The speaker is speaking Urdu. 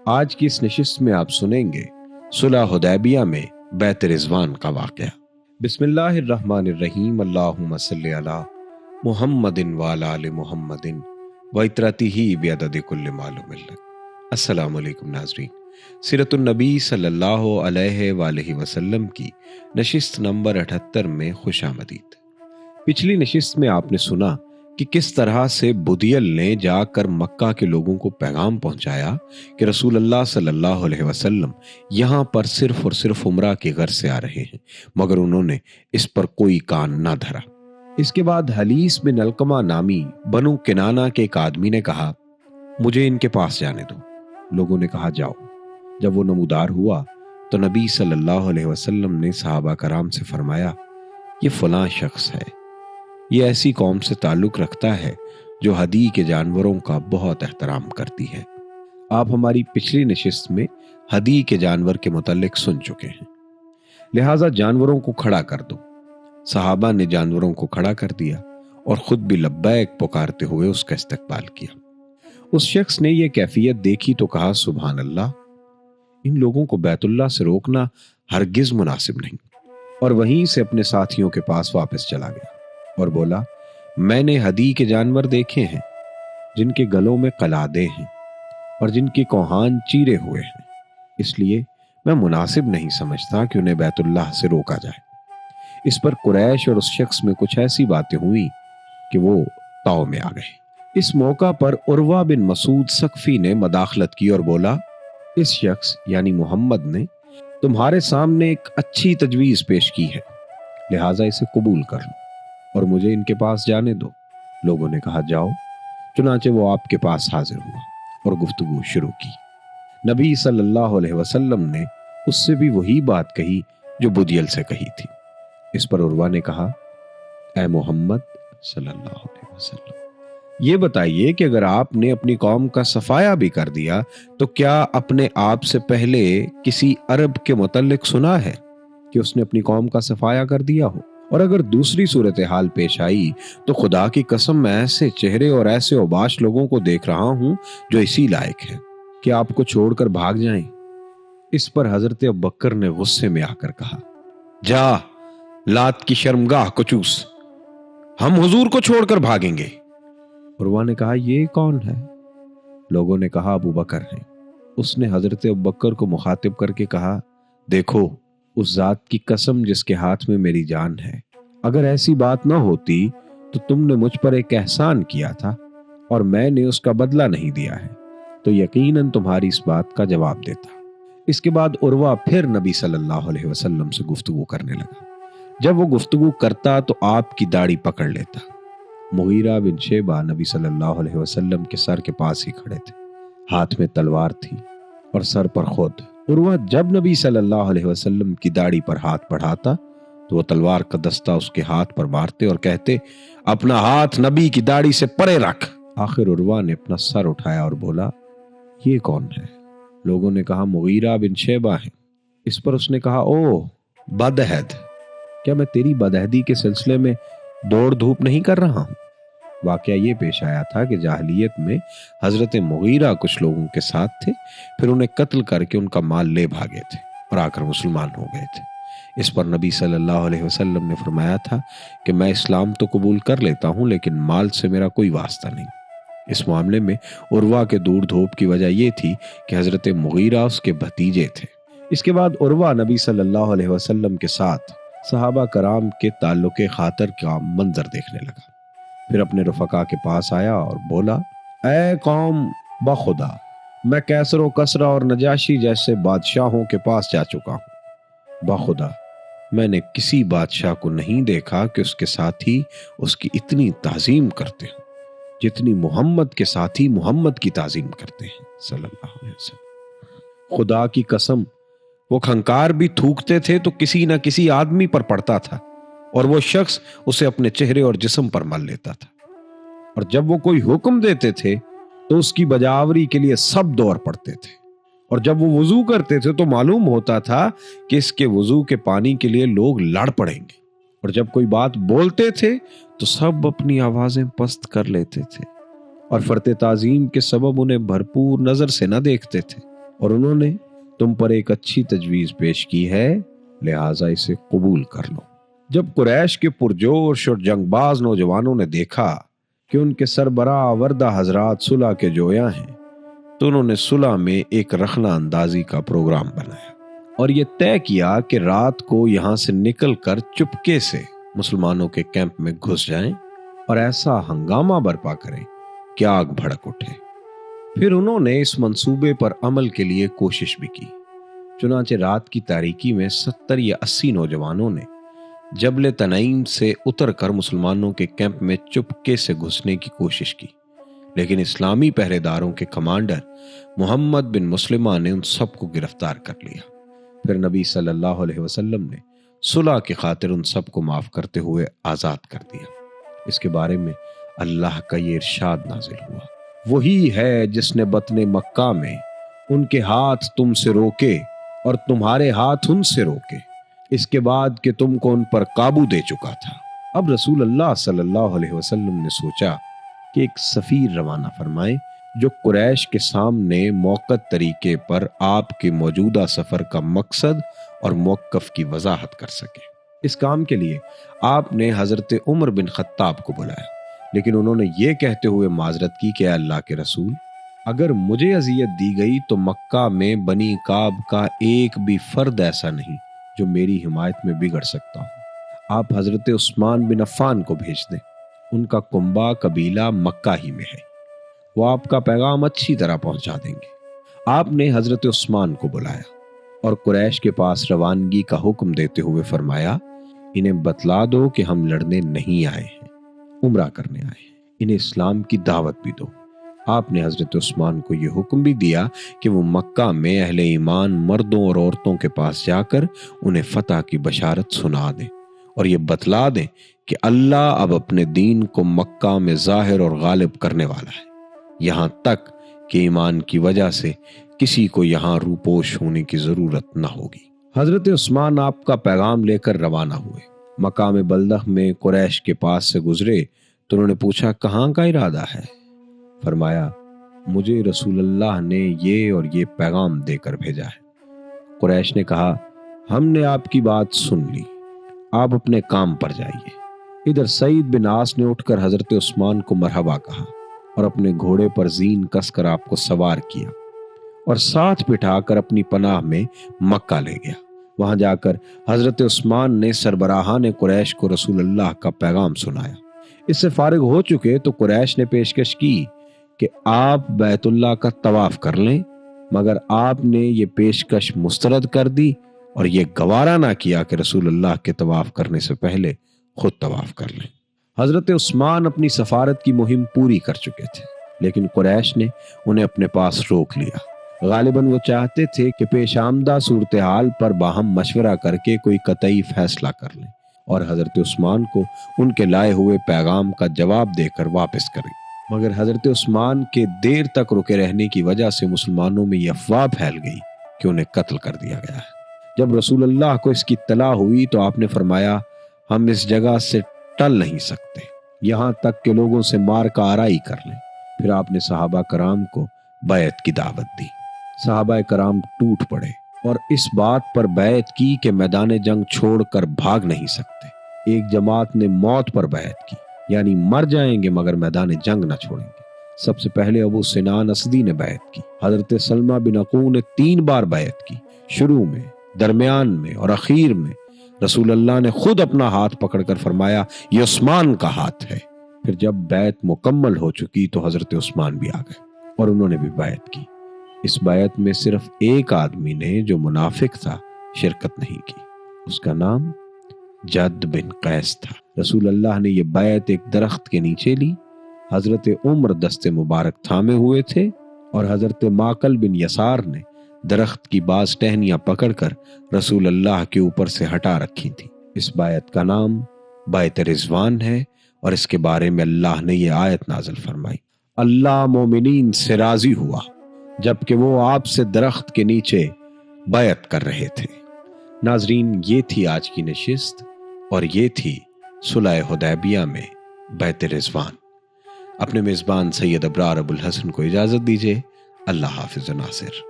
آج کی اس نشست میں آپ سنیں گے صلح حدیبیہ میں بیعت رضوان کا واقعہ۔ بسم اللہ الرحمن الرحیم، اللہم صلی علی محمد وعلی آل محمد وعطرتہ بعدد کل معلوم لک۔ السلام علیکم ناظرین، سیرت النبی صلی اللہ علیہ وآلہ وسلم کی نشست نمبر 78 میں خوش آمدید۔ پچھلی نشست میں آپ نے سنا کہ کس طرح سے بدیل نے جا کر مکہ کے لوگوں کو پیغام پہنچایا کہ رسول اللہ صلی اللہ علیہ وسلم یہاں پر صرف اور صرف عمرہ کے غرض سے آ رہے ہیں، مگر انہوں نے اس پر کوئی کان نہ دھرا۔ اس کے بعد حلیس بن علقمہ نامی بنو کنانہ کے ایک آدمی نے کہا، مجھے ان کے پاس جانے دو۔ لوگوں نے کہا جاؤ۔ جب وہ نمودار ہوا تو نبی صلی اللہ علیہ وسلم نے صحابہ کرام سے فرمایا، یہ فلاں شخص ہے، یہ ایسی قوم سے تعلق رکھتا ہے جو ہدی کے جانوروں کا بہت احترام کرتی ہے۔ آپ ہماری پچھلی نشست میں ہدی کے جانور کے متعلق سن چکے ہیں، لہٰذا جانوروں کو کھڑا کر دو۔ صحابہ نے جانوروں کو کھڑا کر دیا اور خود بھی لبیک پکارتے ہوئے اس کا استقبال کیا۔ اس شخص نے یہ کیفیت دیکھی تو کہا، سبحان اللہ، ان لوگوں کو بیت اللہ سے روکنا ہرگز مناسب نہیں، اور وہیں سے اپنے ساتھیوں کے پاس واپس چلا گیا اور بولا، میں نے ہدی کے جانور دیکھے ہیں جن کے گلوں میں قلادے ہیں اور جن کی کوہان چیرے ہوئے ہیں، اس لیے میں مناسب نہیں سمجھتا کہ انہیں بیت اللہ سے روکا جائے۔ اس پر قریش اور اس شخص میں کچھ ایسی باتیں ہوئیں کہ وہ طاؤ میں آ گئے۔ اس موقع پر عروہ بن مسعود ثقفی نے مداخلت کی اور بولا، اس شخص یعنی محمد نے تمہارے سامنے ایک اچھی تجویز پیش کی ہے، لہٰذا اسے قبول کر لو اور مجھے ان کے پاس جانے دو۔ لوگوں نے کہا جاؤ۔ چنانچہ وہ آپ کے پاس حاضر ہوا اور گفتگو شروع کی۔ نبی صلی اللہ علیہ وسلم نے اس سے بھی وہی بات کہی جو بدیل سے کہی تھی۔ اس پر عروہ نے کہا، اے محمد صلی اللہ علیہ وسلم، یہ بتائیے کہ اگر آپ نے اپنی قوم کا صفایا بھی کر دیا تو کیا اپنے آپ سے پہلے کسی عرب کے متعلق سنا ہے کہ اس نے اپنی قوم کا صفایا کر دیا ہو؟ اور اگر دوسری صورتحال پیش آئی تو خدا کی قسم میں ایسے چہرے اور ایسے اوباش لوگوں کو دیکھ رہا ہوں جو اسی لائق ہے کہ آپ کو چھوڑ کر بھاگ جائیں۔ اس پر حضرت ابوبکر نے غصے میں آ کر کہا، جا لات کی شرمگاہ کو چوس، ہم حضور کو چھوڑ کر بھاگیں گے۔ عروہ نے کہا، یہ کون ہے؟ لوگوں نے کہا، ابوبکر ہے۔ اس نے حضرت ابوبکر کو مخاطب کر کے کہا، دیکھو اس ذات کی قسم جس کے ہاتھ میں میری جان ہے، اگر ایسی بات نہ ہوتی تو تم نے مجھ پر ایک احسان کیا تھا اور میں نے اس کا بدلہ نہیں دیا ہے تو یقیناً تمہاری اس بات کا جواب دیتا۔ اس کے بعد عروہ پھر نبی صلی اللہ علیہ وسلم سے گفتگو کرنے لگا۔ جب وہ گفتگو کرتا تو آپ کی داڑھی پکڑ لیتا۔ مغیرہ بن شیبہ نبی صلی اللہ علیہ وسلم کے سر کے پاس ہی کھڑے تھے، ہاتھ میں تلوار تھی اور سر پر خود۔ عروہ جب نبی صلی اللہ علیہ وسلم کی داڑھی پر ہاتھ بڑھاتا تو وہ تلوار کا دستہ اس کے ہاتھ پر مارتے اور کہتے، اپنا ہاتھ نبی کی داڑھی سے پرے رکھ۔ آخر عروہ نے اپنا سر اٹھایا اور بولا، یہ کون ہے؟ لوگوں نے کہا، مغیرہ بن شیبہ ہیں۔ اس پر اس نے کہا، او بدعہد، کیا میں تیری بدعہدی کے سلسلے میں دوڑ دھوپ نہیں کر رہا ہوں؟ واقعہ یہ پیش آیا تھا کہ جاہلیت میں حضرت مغیرہ کچھ لوگوں کے ساتھ تھے، پھر انہیں قتل کر کے ان کا مال لے بھاگے تھے اور آ کر مسلمان ہو گئے تھے۔ اس پر نبی صلی اللہ علیہ وسلم نے فرمایا تھا کہ میں اسلام تو قبول کر لیتا ہوں لیکن مال سے میرا کوئی واسطہ نہیں۔ اس معاملے میں عروہ کے دوڑ دھوپ کی وجہ یہ تھی کہ حضرت مغیرہ اس کے بھتیجے تھے۔ اس کے بعد عروہ نبی صلی اللہ علیہ وسلم کے ساتھ صحابہ کرام کے تعلق خاطر کا منظر دیکھنے لگا، پھر اپنے رفقا کے پاس آیا اور بولا، اے قوم، بخدا میں کیسر و کسرا اور نجاشی جیسے بادشاہوں کے پاس جا چکا ہوں، بخدا میں نے کسی بادشاہ کو نہیں دیکھا کہ اس کے ساتھی اس کی اتنی تعظیم کرتے ہیں جتنی محمد کے ساتھی محمد کی تعظیم کرتے ہیں صلی اللہ علیہ وسلم۔ خدا کی قسم وہ کھنکار بھی تھوکتے تھے تو کسی نہ کسی آدمی پر پڑتا تھا اور وہ شخص اسے اپنے چہرے اور جسم پر مل لیتا تھا، اور جب وہ کوئی حکم دیتے تھے تو اس کی بجاوری کے لیے سب دور پڑتے تھے، اور جب وہ وضو کرتے تھے تو معلوم ہوتا تھا کہ اس کے وضو کے پانی کے لیے لوگ لڑ پڑیں گے، اور جب کوئی بات بولتے تھے تو سب اپنی آوازیں پست کر لیتے تھے اور فرت تعظیم کے سبب انہیں بھرپور نظر سے نہ دیکھتے تھے، اور انہوں نے تم پر ایک اچھی تجویز پیش کی ہے، لہٰذا اسے قبول کر لو۔ جب قریش کے پرجوش اور جنگ باز نوجوانوں نے دیکھا کہ ان کے سربراہ وردہ حضرات صلح کے جویاں ہیں تو انہوں نے صلح میں ایک رخنہ اندازی کا پروگرام بنایا اور یہ طے کیا کہ رات کو یہاں سے نکل کر چپکے سے مسلمانوں کے کیمپ میں گھس جائیں اور ایسا ہنگامہ برپا کریں کہ آگ بھڑک اٹھے۔ پھر انہوں نے اس منصوبے پر عمل کے لیے کوشش بھی کی۔ چنانچہ رات کی تاریکی میں 70 یا 80 نوجوانوں نے جبل تنعیم سے اتر کر مسلمانوں کے کیمپ میں چپکے سے گھسنے کی کوشش کی، لیکن اسلامی پہرے داروں کے کمانڈر محمد بن مسلمہ نے ان سب کو گرفتار کر لیا۔ پھر نبی صلی اللہ علیہ وسلم نے صلح کی خاطر ان سب کو معاف کرتے ہوئے آزاد کر دیا۔ اس کے بارے میں اللہ کا یہ ارشاد نازل ہوا، وہی ہے جس نے بطن مکہ میں ان کے ہاتھ تم سے روکے اور تمہارے ہاتھ ان سے روکے، اس کے بعد کہ تم کو ان پر قابو دے چکا تھا۔ اب رسول اللہ صلی اللہ علیہ وسلم نے سوچا کہ ایک سفیر روانہ فرمائیں جو قریش کے سامنے موقت طریقے پر آپ کے موجودہ سفر کا مقصد اور موقف کی وضاحت کر سکے۔ اس کام کے لیے آپ نے حضرت عمر بن خطاب کو بلایا، لیکن انہوں نے یہ کہتے ہوئے معذرت کی کہ اے اللہ کے رسول، اگر مجھے اذیت دی گئی تو مکہ میں بنی کعب کا ایک بھی فرد ایسا نہیں جو میری حمایت میں بگڑ سکتا ہو۔ آپ حضرت عثمان بن عفان کو بھیج دیں، ان کا کنبہ قبیلہ مکہ ہی میں ہے، وہ آپ کا پیغام اچھی طرح پہنچا دیں گے۔ آپ نے حضرت عثمان کو بلایا اور قریش کے پاس روانگی کا حکم دیتے ہوئے فرمایا، انہیں بتلا دو کہ ہم لڑنے نہیں آئے ہیں، عمرہ کرنے آئے ہیں، انہیں اسلام کی دعوت بھی دو۔ آپ نے حضرت عثمان کو یہ حکم بھی دیا کہ وہ مکہ میں اہل ایمان مردوں اور عورتوں کے پاس جا کر انہیں فتح کی بشارت سنا دیں اور یہ بتلا دیں کہ اللہ اب اپنے دین کو مکہ میں ظاہر اور غالب کرنے والا ہے، یہاں تک کہ ایمان کی وجہ سے کسی کو یہاں روپوش ہونے کی ضرورت نہ ہوگی۔ حضرت عثمان آپ کا پیغام لے کر روانہ ہوئے۔ مقام بلدخ میں قریش کے پاس سے گزرے تو انہوں نے پوچھا، کہاں کا ارادہ ہے؟ فرمایا، مجھے رسول اللہ نے یہ اور یہ پیغام دے کر بھیجا ہے۔ قریش نے کہا، ہم نے آپ کی بات سن لی، آپ اپنے کام پر جائیے۔ ادھر سعید بن عاص نے اٹھ کر حضرت عثمان کو مرحبا کہا اور اپنے گھوڑے پر زین کس کر آپ کو سوار کیا اور ساتھ بٹھا کر اپنی پناہ میں مکہ لے گیا۔ وہاں جا کر حضرت عثمان نے سربراہان قریش کو رسول اللہ کا پیغام سنایا۔ اس سے فارغ ہو چکے تو قریش نے پیشکش کی کہ آپ بیت اللہ کا طواف کر لیں، مگر آپ نے یہ پیشکش مسترد کر دی اور یہ گوارا نہ کیا کہ رسول اللہ کے طواف کرنے سے پہلے خود طواف کر لیں۔ حضرت عثمان اپنی سفارت کی مہم پوری کر چکے تھے، لیکن قریش نے انہیں اپنے پاس روک لیا۔ غالباً وہ چاہتے تھے کہ پیش آمدہ صورتحال پر باہم مشورہ کر کے کوئی قطعی فیصلہ کر لیں اور حضرت عثمان کو ان کے لائے ہوئے پیغام کا جواب دے کر واپس کریں، مگر حضرت عثمان کے دیر تک رکے رہنے کی وجہ سے مسلمانوں میں یہ افواہ پھیل گئی کہ انہیں قتل کر دیا گیا ہے۔ جب رسول اللہ کو اس کی اطلاع ہوئی تو آپ نے فرمایا، ہم اس جگہ سے ٹل نہیں سکتے یہاں تک کہ لوگوں سے مار کا آرائی کر لیں۔ پھر آپ نے صحابہ کرام کو بیعت کی دعوت دی۔ صحابہ کرام ٹوٹ پڑے اور اس بات پر بیعت کی کہ میدان جنگ چھوڑ کر بھاگ نہیں سکتے۔ ایک جماعت نے موت پر بیعت کی، یعنی مر جائیں گے مگر میدان جنگ نہ چھوڑیں گے۔ سب سے پہلے ابو سنان اسدی نے بیعت کی۔ حضرت سلمہ بن عقوع نے 3 بار بیعت کی، شروع میں، درمیان میں اور اخیر میں۔ رسول اللہ نے خود اپنا ہاتھ پکڑ کر فرمایا، یہ عثمان کا ہاتھ ہے۔ پھر جب بیعت مکمل ہو چکی تو حضرت عثمان بھی آ گئے اور انہوں نے بھی بیعت کی۔ اس بیعت میں صرف ایک آدمی نے جو منافق تھا شرکت نہیں کی، اس کا نام جد بن قیس تھا۔ رسول اللہ نے یہ بیعت ایک درخت کے نیچے لی۔ حضرت عمر دست مبارک تھامے ہوئے تھے اور حضرت ماقل بن یسار نے درخت کی بعض ٹہنیاں پکڑ کر رسول اللہ کے اوپر سے ہٹا رکھی تھی۔ اس بیعت کا نام بیعت رضوان ہے اور اس کے بارے میں اللہ نے یہ آیت نازل فرمائی، اللہ مومنین سے راضی ہوا جبکہ وہ آپ سے درخت کے نیچے بیعت کر رہے تھے۔ ناظرین، یہ تھی آج کی نشست اور یہ تھی صلح حدیبیہ میں بیعت رضوان۔ اپنے میزبان سید ابرار ابو الحسن کو اجازت دیجیے۔ اللہ حافظ و ناصر۔